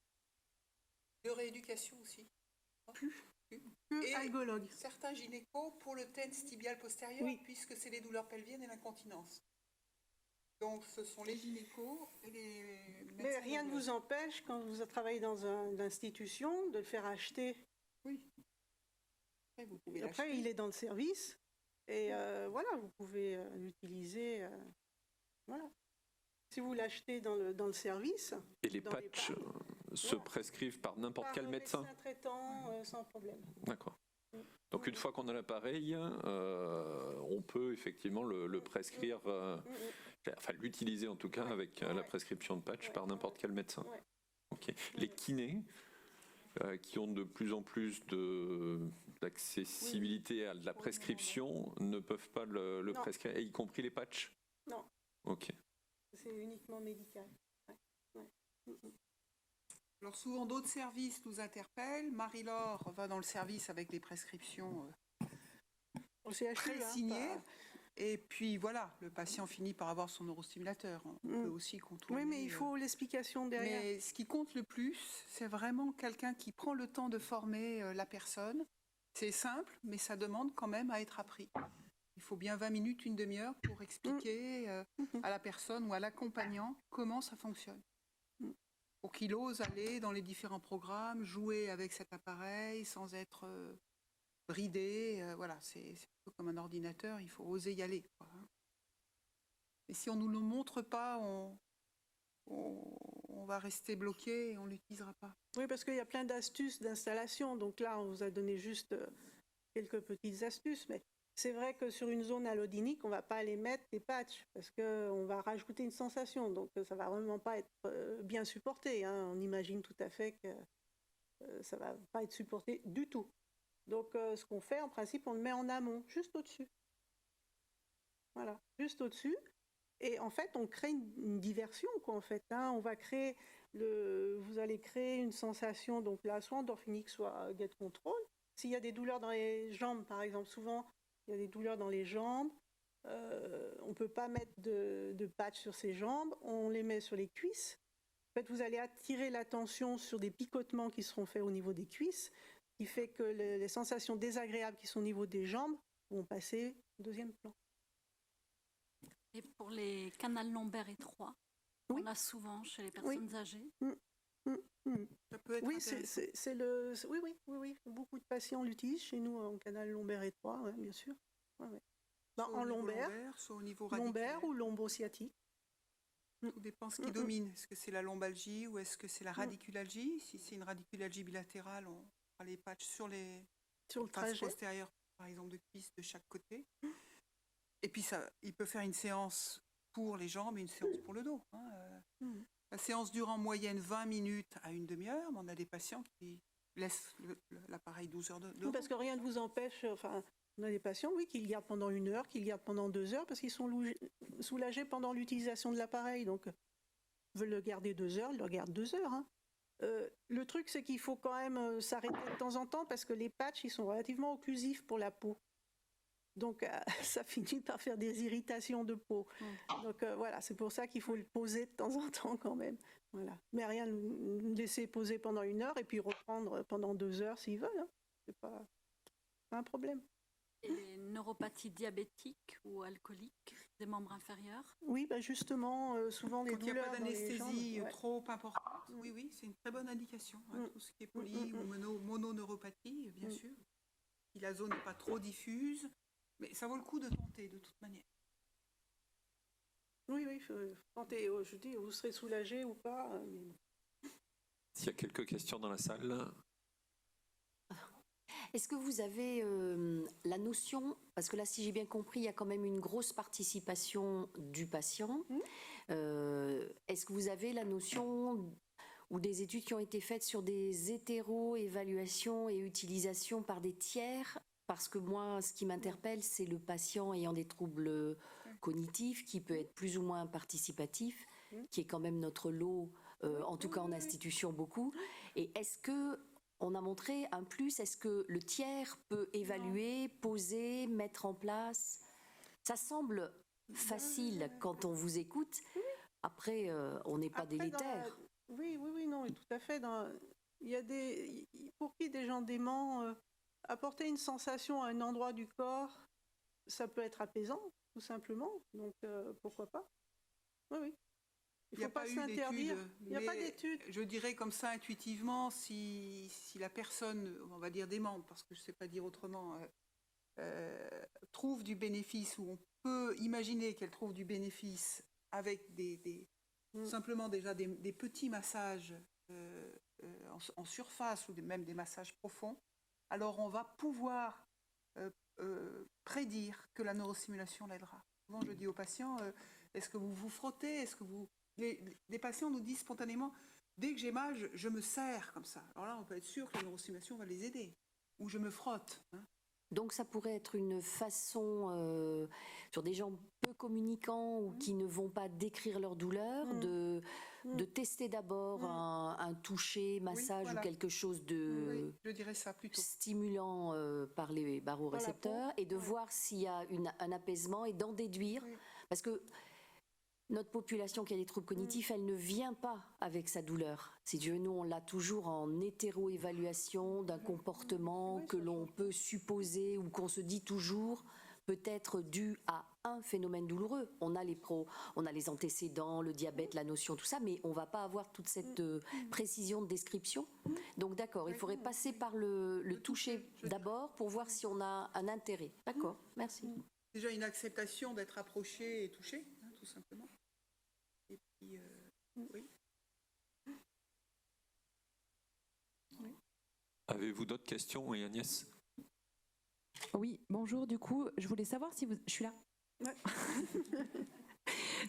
B: De rééducation aussi.
D: Que algologues.
B: Certains gynécos pour le TENS tibial postérieur,
D: Oui.
B: puisque c'est les douleurs pelviennes et l'incontinence. Donc ce sont les gynécos et les médecins.
D: Mais rien ne
B: algologues.
D: vous empêche, quand vous travaillez dans une institution, de le faire acheter.
B: Oui. Après, vous pouvez
D: Après,
B: l'acheter.
D: il est dans le service. Et voilà, vous pouvez l'utiliser. Voilà. Si vous l'achetez dans le service.
F: Et les
D: dans
F: patchs
D: l'EHPAD,
F: se
D: voilà.
F: prescrivent par n'importe
D: Par
F: quel
D: un
F: médecin?
D: traitant, sans problème.
F: D'accord. Donc une fois qu'on a l'appareil, on peut effectivement le prescrire, enfin l'utiliser en tout cas avec la prescription de patch par n'importe quel médecin.
D: Ouais.
F: Ok. Les kinés, qui ont de plus en plus d'accessibilité à la prescription, ne peuvent pas le
D: Non.
F: prescrire, y compris les patchs?
D: Non.
F: Ok.
D: C'est uniquement médical.
B: Alors souvent d'autres services nous interpellent. Marie-Laure va dans le service avec des prescriptions
D: Au CHU,
B: pré-signées. Et puis voilà, le patient finit par avoir son neurostimulateur. On peut aussi contourner.
D: Oui, mais il faut l'explication derrière.
B: Mais ce qui compte le plus, c'est vraiment quelqu'un qui prend le temps de former la personne. C'est simple, mais ça demande quand même à être appris. Il faut bien 20 minutes, une demi-heure pour expliquer à la personne ou à l'accompagnant comment ça fonctionne. Pour qu'il ose aller dans les différents programmes, jouer avec cet appareil sans être bridé. Voilà, c'est un peu comme un ordinateur, il faut oser y aller, quoi. Et si on ne nous le montre pas, on va rester bloqué et on ne l'utilisera pas.
D: Oui, parce qu'il y a plein d'astuces d'installation. Donc là, on vous a donné juste quelques petites astuces. Mais c'est vrai que sur une zone allodinique, on ne va pas aller mettre des patchs parce qu'on va rajouter une sensation. Donc ça ne va vraiment pas être bien supporté. Hein. On imagine tout à fait que ça ne va pas être supporté du tout. Donc ce qu'on fait, en principe, on le met en amont, juste au-dessus. Voilà, juste au-dessus. Et en fait, on crée une diversion, quoi, en fait. Hein. On va créer vous allez créer une sensation, donc là, soit endorphinique, soit get control. S'il y a des douleurs dans les jambes, par exemple, souvent, il y a des douleurs dans les jambes. On ne peut pas mettre de patch sur ses jambes. On les met sur les cuisses. En fait, vous allez attirer l'attention sur des picotements qui seront faits au niveau des cuisses, qui fait que les sensations désagréables qui sont au niveau des jambes vont passer au deuxième plan.
A: Et pour les canals lombaires étroits,
D: Oui.
A: on a souvent chez les personnes âgées.
B: Ça peut être
D: Oui,
B: intéressant.
D: oui. Beaucoup de patients l'utilisent chez nous en canal lombaire étroit, ouais, bien sûr. Ouais.
B: Soit
D: En
B: au niveau
D: lombaire,
B: soit au niveau
D: lombaire
B: radiculaire.
D: ou lombosciatique.
B: Tout dépend ce qui domine. Est-ce que c'est la lombalgie ou est-ce que c'est la radiculalgie? Si c'est une radiculalgie bilatérale, on fera les patchs sur les
D: Sur le
B: faces
D: trajet.
B: postérieures, par exemple, de cuisse de chaque côté. Et puis, il peut faire une séance pour les jambes et une séance pour le dos. Hein. La séance dure en moyenne 20 minutes à une demi-heure, mais on a des patients qui laissent l'appareil 12 heures de
D: Oui, parce que rien ne vous empêche, enfin, on a des patients, oui, qui le gardent pendant 1 heure, qui le gardent pendant 2 heures, parce qu'ils sont soulagés pendant l'utilisation de l'appareil. Donc, ils veulent le garder 2 heures, ils le gardent 2 heures. Hein. Le truc, c'est qu'il faut quand même s'arrêter de temps en temps, parce que les patchs, ils sont relativement occlusifs pour la peau. Donc ça finit par faire des irritations de peau. Donc voilà, c'est pour ça qu'il faut le poser de temps en temps quand même. Voilà. Mais rien de laisser poser pendant 1 heure et puis reprendre pendant 2 heures s'ils veulent. Hein. C'est pas un problème.
A: Et les neuropathies diabétiques ou alcooliques des membres inférieurs?
D: Oui, bah justement, souvent les
B: Quand il n'y a
D: douleurs
B: pas
D: dans les
B: d'anesthésie
D: jambes, ouais.
B: trop importante, oui, c'est une très bonne indication. Hein, tout ce qui est poly ou mononeuropathie, bien sûr. Si la zone n'est pas trop diffuse, mais ça vaut le coup de tenter de toute manière.
D: Oui, faut tenter. Je dis, vous serez soulagé ou pas.
F: S'il y a quelques questions dans la salle.
G: Est-ce que vous avez la notion, parce que là, si j'ai bien compris, il y a quand même une grosse participation du patient. Est-ce que vous avez la notion ou des études qui ont été faites sur des hétéro-évaluations et utilisations par des tiers? Parce que moi, ce qui m'interpelle, c'est le patient ayant des troubles cognitifs qui peut être plus ou moins participatif, qui est quand même notre lot, en tout cas en institution beaucoup. Et est-ce que on a montré un plus, est-ce que le tiers peut évaluer, poser, mettre en place? Ça semble facile quand on vous écoute. Après, on n'est pas
D: Après,
G: délétère.
D: Oui, non, tout à fait. Il y a pour qui des gens déments, apporter une sensation à un endroit du corps, ça peut être apaisant, tout simplement. Donc, pourquoi pas? Oui. Il ne faut pas s'interdire. Il n'y a pas d'études.
B: Je dirais comme ça intuitivement, si la personne, on va dire démente, parce que je ne sais pas dire autrement, trouve du bénéfice, ou on peut imaginer qu'elle trouve du bénéfice avec simplement déjà des petits massages en surface ou même des massages profonds, alors on va pouvoir prédire que la neurostimulation l'aidera. Souvent, je dis aux patients, est-ce que vous vous frottez? Est-ce que vous... Les patients nous disent spontanément, dès que j'ai mal, je me serre comme ça. Alors là, on peut être sûr que la neurostimulation va les aider. Ou je me frotte. Hein.
G: Donc ça pourrait être une façon, sur des gens peu communicants ou qui ne vont pas décrire leur douleur, de tester d'abord un toucher, massage ou quelque chose de
B: je dirais ça plutôt
G: stimulant par les barorécepteurs et de voir s'il y a un apaisement et d'en déduire. Parce que notre population qui a des troubles cognitifs, elle ne vient pas avec sa douleur. Si Dieu, nous, on l'a toujours en hétéro-évaluation d'un comportement que l'on peut supposer ou qu'on se dit toujours peut être dû à un phénomène douloureux. On a les antécédents, le diabète, la notion, tout ça, mais on ne va pas avoir toute cette précision de description. Donc d'accord, il faudrait passer par le toucher d'abord pour voir si on a un intérêt. D'accord, merci.
B: déjà une acceptation d'être approché et touché, hein, tout simplement. Et puis, oui.
F: Avez-vous d'autres questions, oui, Agnès?
H: Oui, bonjour. Du coup, je voulais savoir si vous... Je suis là.
D: Ouais.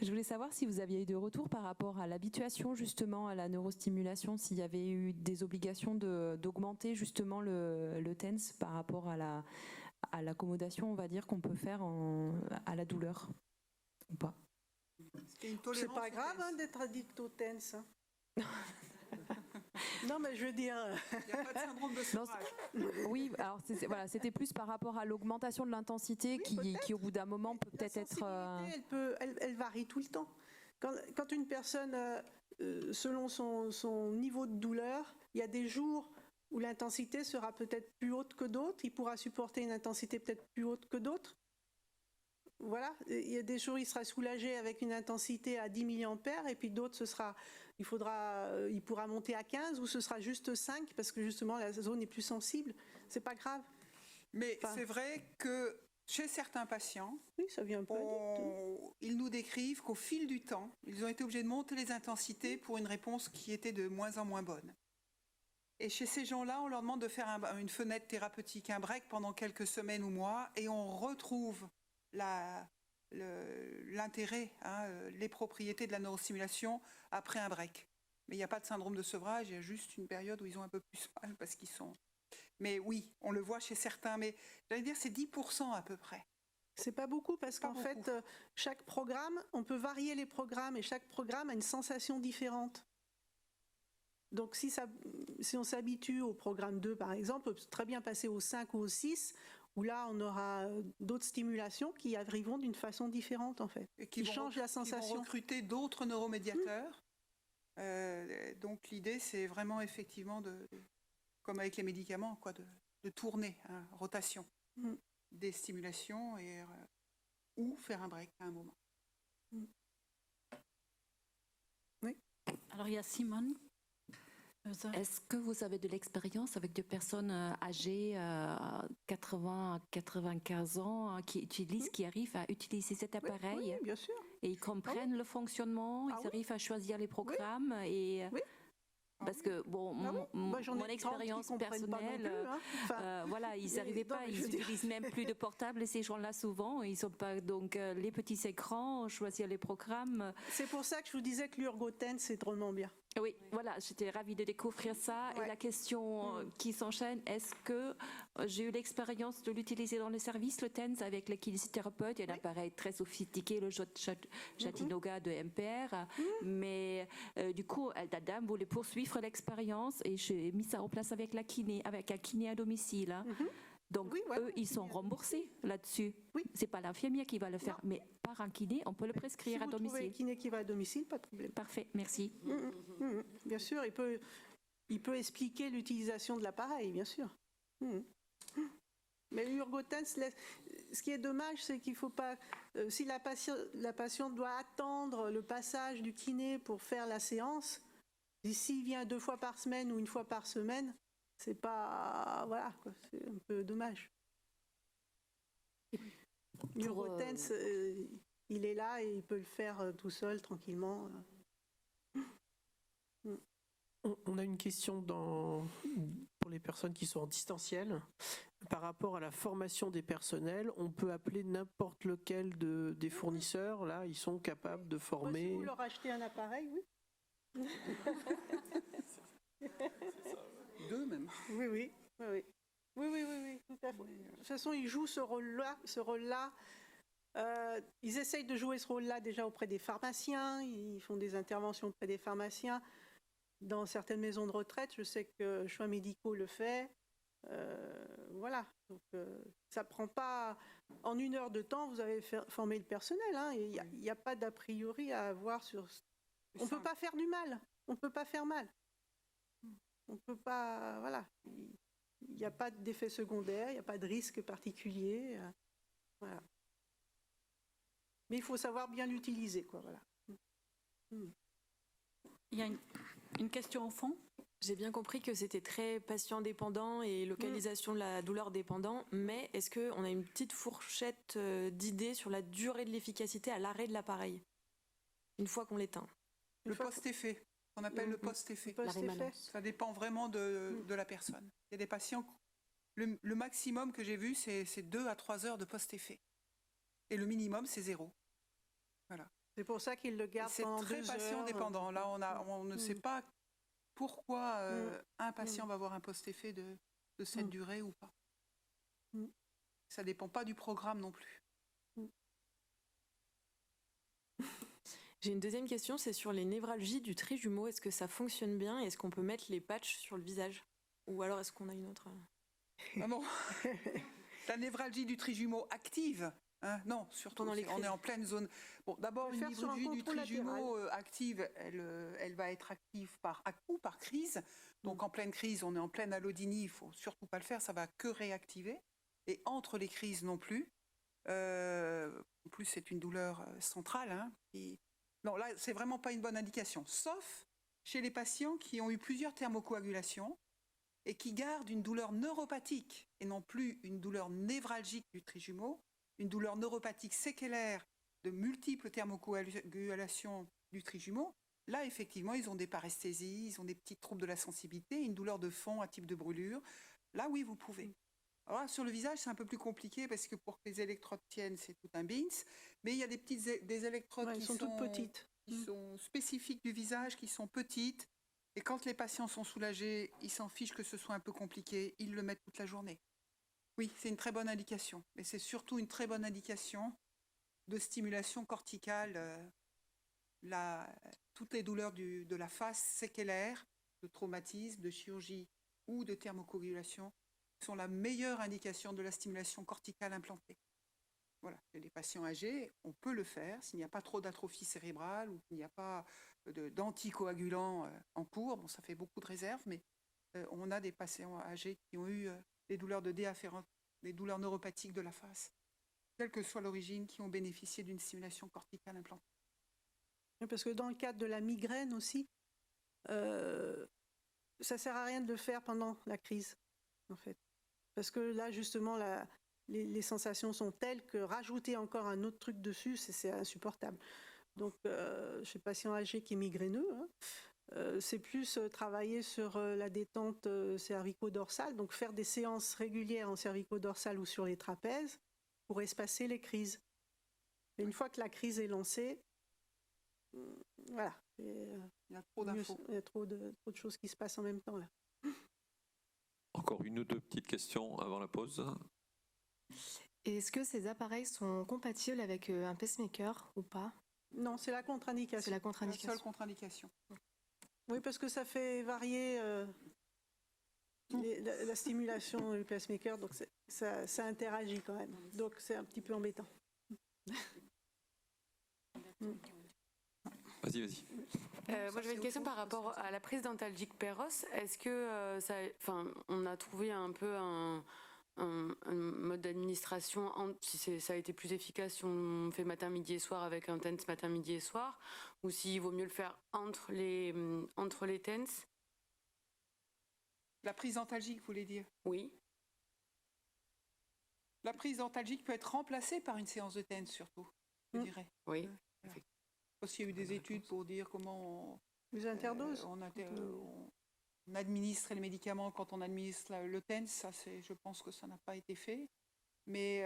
H: Je voulais savoir si vous aviez eu de retour par rapport à l'habituation justement à la neurostimulation, s'il y avait eu des obligations d'augmenter justement le TENS par rapport à l'accommodation, on va dire, qu'on peut faire à la douleur, ou pas.
D: C'est pas grave hein, d'être addict au TENS. Hein. Non, mais je veux dire...
B: Il n'y a pas de syndrome de sevrage.
H: Oui, alors voilà, c'était plus par rapport à l'augmentation de l'intensité qui au bout d'un moment peut peut-être être...
D: Elle varie tout le temps. Quand une personne, selon son niveau de douleur, il y a des jours où l'intensité sera peut-être plus haute que d'autres, il pourra supporter une intensité peut-être plus haute que d'autres. Voilà, il y a des jours où il sera soulagé avec une intensité à 10 mA et puis d'autres il pourra monter à 15 ou ce sera juste 5 parce que justement la zone est plus sensible. C'est pas grave.
B: Mais c'est vrai que chez certains patients,
D: oui, ça vient pas
B: ils nous décrivent qu'au fil du temps, ils ont été obligés de monter les intensités pour une réponse qui était de moins en moins bonne. Et chez ces gens-là, on leur demande de faire une fenêtre thérapeutique, un break pendant quelques semaines ou mois, et on retrouve l'intérêt, hein, les propriétés de la neurostimulation après un break. Mais il n'y a pas de syndrome de sevrage, il y a juste une période où ils ont un peu plus mal parce qu'ils sont... Mais oui, on le voit chez certains, mais j'allais dire c'est 10% à peu près.
D: C'est pas beaucoup parce qu'en fait, chaque programme, on peut varier les programmes et chaque programme a une sensation différente. Donc si on s'habitue au programme 2 par exemple, on peut très bien passer au 5 ou au 6 où là, on aura d'autres stimulations qui arriveront d'une façon différente, en fait.
B: Et
D: qui changent la
B: qui vont
D: sensation.
B: recruter d'autres neuromédiateurs. Donc l'idée, c'est vraiment effectivement, comme avec les médicaments, quoi, de tourner, hein, rotation des stimulations ou faire un break à un moment.
D: Oui.
A: Alors il y a Simone.
I: Est-ce que vous avez de l'expérience avec des personnes âgées, 80 à 95 ans, qui arrivent à utiliser cet appareil
D: Oui, bien sûr.
I: et ils comprennent le fonctionnement, ils arrivent à choisir les programmes et
D: Oui.
I: parce que bon, mon expérience personnelle, voilà, ils n'arrivaient pas, ils n'utilisent même plus de portable ces gens-là souvent, ils sont pas donc les petits écrans, choisir les programmes.
D: C'est pour ça que je vous disais que l'Urgoten, c'est drôlement bien.
I: Oui, voilà, j'étais ravie de découvrir ça. Et la question qui s'enchaîne, est-ce que j'ai eu l'expérience de l'utiliser dans le service, le TENS, avec le kinésithérapeute? Il y a un appareil très sophistiqué, le Chattanooga de MPR. Mais du coup, la dame voulait poursuivre l'expérience et j'ai mis ça en place avec la kiné, avec un kiné à domicile. Hein. Donc, eux, ils sont remboursés là-dessus.
D: Oui.
I: C'est pas l'infirmière qui va le faire, mais par un kiné, on peut le prescrire à domicile.
D: Si vous trouvez un kiné qui va à domicile, pas de problème.
I: Parfait, merci.
D: Bien sûr, il peut expliquer l'utilisation de l'appareil, bien sûr. Mais l'Urgoten, ce qui est dommage, c'est qu'il ne faut pas... si la patiente doit attendre le passage du kiné pour faire la séance, s'il vient 2 fois par semaine ou 1 fois par semaine, c'est pas... Voilà, quoi, c'est un peu dommage. L'Urgoten, il est là et il peut le faire tout seul, tranquillement.
C: On a une question pour les personnes qui sont en distanciel. Par rapport à la formation des personnels, on peut appeler n'importe lequel des fournisseurs. Là, ils sont capables de former.
D: Si vous leur achetez un appareil, oui.
B: 2 même.
D: Oui, tout à fait. De toute façon, ils jouent ce rôle-là. Ils essayent de jouer ce rôle-là déjà auprès des pharmaciens. Ils font des interventions auprès des pharmaciens. Dans certaines maisons de retraite, je sais que Choix Médicaux le fait. Voilà. Donc, ça ne prend pas... En 1 heure de temps, vous avez formé le personnel. Hein. Il n'y a pas d'a priori à avoir sur... On ne peut pas faire du mal. On ne peut pas faire mal. On ne peut pas... Voilà. Il n'y a pas d'effet secondaire, il n'y a pas de risque particulier. Voilà. Mais il faut savoir bien l'utiliser, quoi. Voilà.
A: Il y a une question au fond.
J: J'ai bien compris que c'était très patient dépendant et localisation de la douleur dépendant, mais est-ce qu'on a une petite fourchette d'idées sur la durée de l'efficacité à l'arrêt de l'appareil, une fois qu'on l'éteint?
B: Le post-effet, qu'on appelle le post-effet. Ça dépend vraiment de la personne. Il y a des patients, le maximum que j'ai vu, c'est 2 à 3 heures de post-effet. Et le minimum, c'est 0. Voilà.
D: C'est pour ça qu'ils le gardent pendant 2 heures.
B: C'est très patient dépendant. Là, on ne sait pas pourquoi un patient va avoir un post-effet de cette durée ou pas. Ça ne dépend pas du programme non plus.
J: J'ai une deuxième question, c'est sur les névralgies du trijumeau. Est-ce que ça fonctionne bien? Est-ce qu'on peut mettre les patchs sur le visage? Ou alors est-ce qu'on a une autre...
B: Ah bon. La névralgie du trijumeau active, hein, non, surtout on est en pleine zone. Bon, d'abord, une névralgie du trijumeau active, elle va être active par à-coup, par crise. Donc en pleine crise, on est en pleine allodynie, il ne faut surtout pas le faire, ça va que réactiver. Et entre les crises non plus. En plus, c'est une douleur centrale. Hein, non, là, c'est vraiment pas une bonne indication. Sauf chez les patients qui ont eu plusieurs thermocoagulations et qui gardent une douleur neuropathique et non plus une douleur névralgique du trijumeau, une douleur neuropathique séquelaire de multiples thermocoagulations du trijumeau. Là, effectivement, ils ont des paresthésies, ils ont des petits troubles de la sensibilité, une douleur de fond, un type de brûlure. Là, oui, vous pouvez. Alors là, sur le visage, c'est un peu plus compliqué parce que pour que les électrodes tiennent, c'est tout un bins. Mais il y a des électrodes qui sont toutes petites, qui sont spécifiques du visage, qui sont petites. Et quand les patients sont soulagés, ils s'en fichent que ce soit un peu compliqué, ils le mettent toute la journée. Oui, c'est une très bonne indication. Mais c'est surtout une très bonne indication de stimulation corticale. Toutes les douleurs de la face séquelaire, de traumatisme, de chirurgie ou de thermocoagulation sont la meilleure indication de la stimulation corticale implantée. Voilà, chez les patients âgés, on peut le faire s'il n'y a pas trop d'atrophie cérébrale ou qu'il n'y a pas d'anticoagulants en cours. Bon, ça fait beaucoup de réserves, mais on a des patients âgés qui ont eu des douleurs de déafférence, des douleurs neuropathiques de la face, quelle que soit l'origine, qui ont bénéficié d'une stimulation corticale implantée.
D: Parce que dans le cadre de la migraine aussi, ça ne sert à rien de le faire pendant la crise, en fait. Parce que là, justement, les sensations sont telles que rajouter encore un autre truc dessus, c'est insupportable. Donc, chez le patient âgé qui est migraineux, c'est plus travailler sur la détente cervico-dorsale, donc faire des séances régulières en cervico-dorsale ou sur les trapèzes pour espacer les crises. Et une fois que la crise est lancée, voilà. Il
B: y a trop d'infos.
D: Il y a trop de choses qui se passent en même temps là.
F: Encore une ou deux petites questions avant la pause.
K: Est-ce que ces appareils sont compatibles avec un pacemaker ou pas?
D: Non, c'est la contre-indication.
K: C'est la contre-indication.
B: La seule contre-indication.
D: Oui, parce que ça fait varier la stimulation du pacemaker, donc ça interagit quand même. Donc c'est un petit peu embêtant.
F: Vas-y.
J: Moi j'avais une question par rapport à la prise d'antalgique Péros. Est-ce que on a trouvé un peu un mode d'administration, si ça a été plus efficace si on fait matin, midi et soir avec un TENS matin, midi et soir, ou s'il vaut mieux le faire entre les TENS?
B: La prise antalgique, vous voulez dire?
J: Oui.
B: La prise antalgique peut être remplacée par une séance de TENS surtout, je dirais.
J: Oui.
B: Voilà. Parce qu'il y a eu des études pour dire comment
D: les interdoses.
B: On administre les médicaments quand on administre le TENS, ça je pense que ça n'a pas été fait. Mais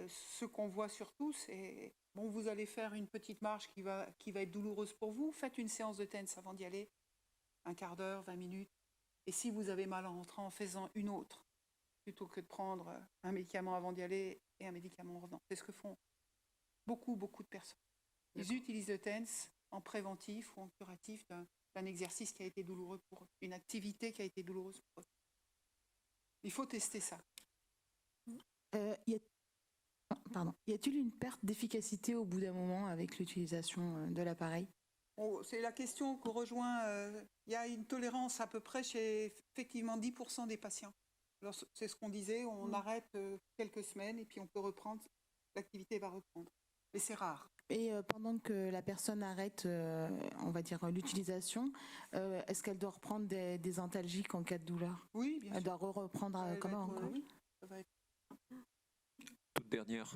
B: ce qu'on voit surtout, c'est bon, vous allez faire une petite marche qui va être douloureuse pour vous, faites une séance de TENS avant d'y aller, un quart d'heure, 20 minutes. Et si vous avez mal en rentrant, en faisant une autre, plutôt que de prendre un médicament avant d'y aller et un médicament en revenant. C'est ce que font beaucoup de personnes. Ils utilisent le TENS en préventif ou en curatif d'un exercice qui a été douloureux pour eux, une activité qui a été douloureuse pour eux. Il faut tester ça.
L: Y a-t-il une perte d'efficacité au bout d'un moment avec l'utilisation de l'appareil?
B: C'est la question qu'on rejoint. Il y a une tolérance à peu près chez effectivement 10% des patients. Alors, c'est ce qu'on disait, on arrête quelques semaines et puis on peut reprendre, l'activité va reprendre. Mais c'est rare.
L: Et pendant que la personne arrête, on va dire, l'utilisation, est-ce qu'elle doit reprendre des antalgiques en cas de douleur?
B: Oui, bien sûr.
L: Elle doit reprendre comment?
B: Oui, ça va être...
F: Toute dernière.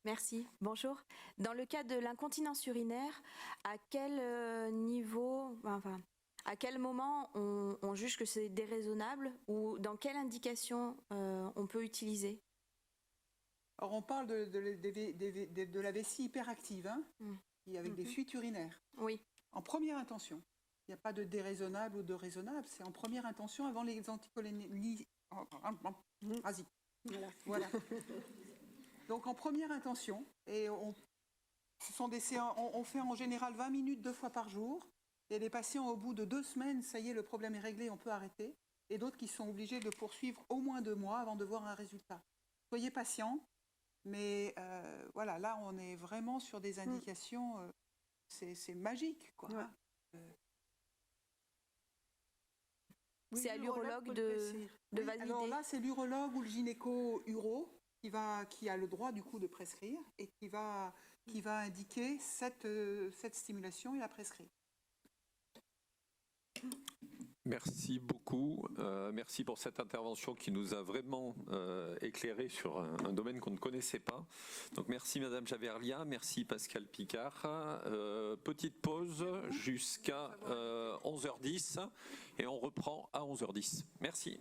M: Merci. Bonjour. Dans le cas de l'incontinence urinaire, à quel niveau, à quel moment on juge que c'est déraisonnable ou dans quelle indication on peut utiliser?
B: Alors on parle de la vessie hyperactive, avec des fuites urinaires.
M: Oui.
B: En première intention. Il n'y a pas de déraisonnable ou de raisonnable, c'est en première intention avant les anticholinergiques. Vas-y. Voilà. Donc en première intention, et on fait en général 20 minutes 2 fois par jour. Il y a des patients au bout de 2 semaines, ça y est, le problème est réglé, on peut arrêter. Et d'autres qui sont obligés de poursuivre au moins 2 mois avant de voir un résultat. Soyez patients, mais voilà, là on est vraiment sur des indications, c'est magique, quoi. Ouais.
M: C'est à l'urologue de valider.
B: Alors là, c'est l'urologue ou le gynéco-uro qui a le droit du coup de prescrire et qui va indiquer cette stimulation et la prescrire.
F: Merci beaucoup. Merci pour cette intervention qui nous a vraiment éclairé sur un domaine qu'on ne connaissait pas. Donc merci Madame Javerlia, merci Pascal Picard. Petite pause jusqu'à 11h10 et on reprend à 11h10. Merci.